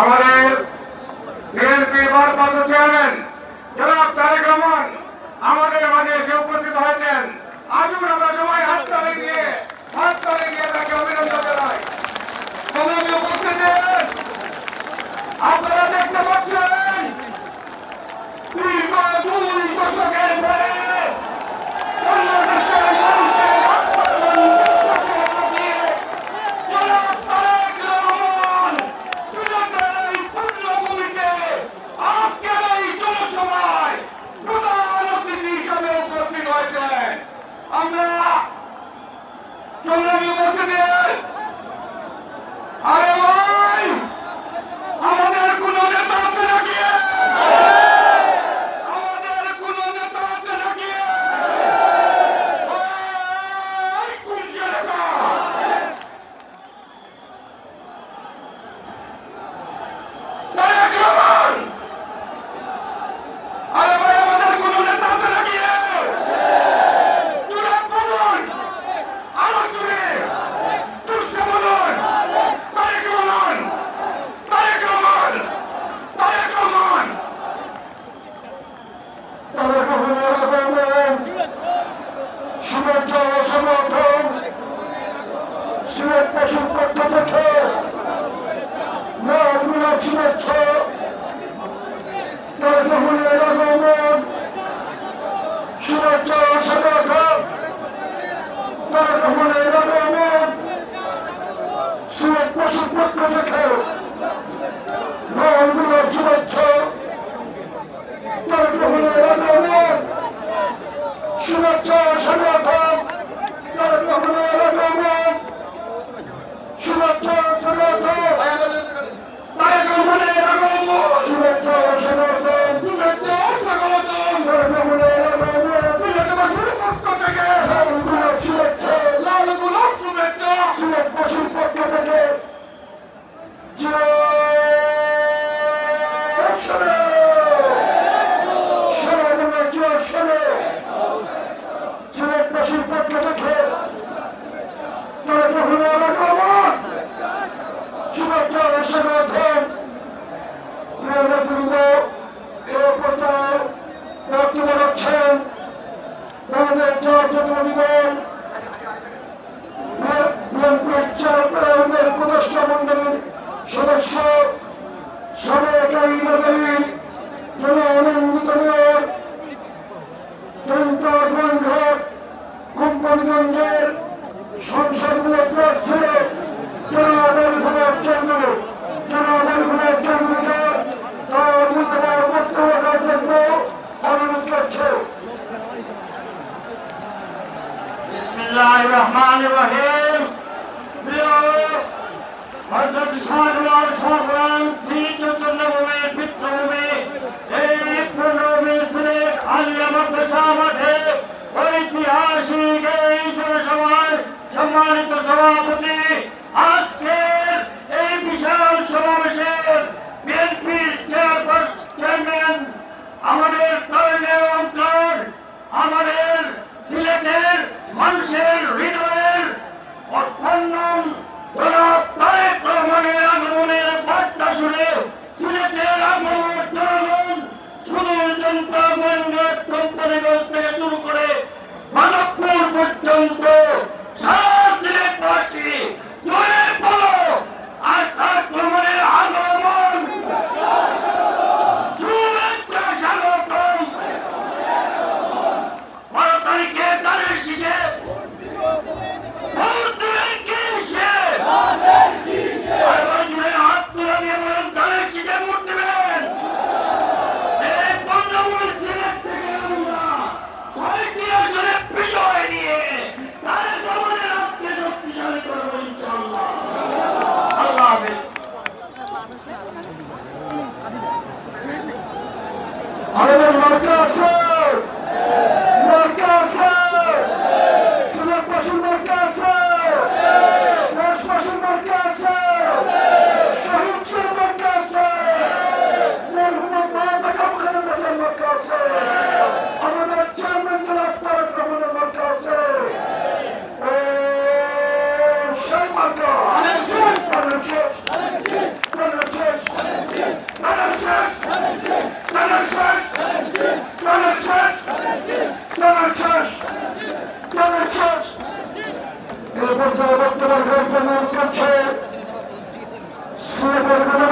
আমাদের বিএনপি ভারপ্রাপ্ত চেয়ারম্যান জনাব তারেক রহমান আমাদের মাঝে এসে উপস্থিত হয়েছেন। আসুন আমরা সবাই হাততালি দিয়ে তাকে অভিনন্দন জানাই। আপনারা দেখতে পাচ্ছেন দীর্ঘ 2 দশকের পরে সম্মানিত সভাপতি আজকের এই বিশাল সমাবেশের বিএনপির চেয়ারম্যান আমাদের তরুণের অন্তর আমাদের সিলেটের মানুষের হৃদয়ের অর্পণম জনাব তারেক রহমানের আগমনের বার্তা শুনে সিলেটের আগমন জনগণ শুধু জনতা মঞ্চের কোম্পানিগঞ্জ থেকে শুরু করে মানবপুর পর্যন্ত সারা সিলেট পার্টি জয়ে বলো আর তারেক রহমানের আগমন শুভেচ্ছা স্বাগতম। 12 তারিখে তারেক শীষে বিজয় নিয়ে আমাদের মার্কা আছে, মার্কা আছে, সিলেটবাসীর মার্কা আছে, দেশবাসীর মার্কা আছে, শহীদের মার্কা আছে, মরহুমা মা বেগম খালেদা জিয়ার মার্কা আছে, আমাদের চেয়ারম্যান জনাব তারেক রহমানের মার্কা আছে। সেই মার্কা বর্তমান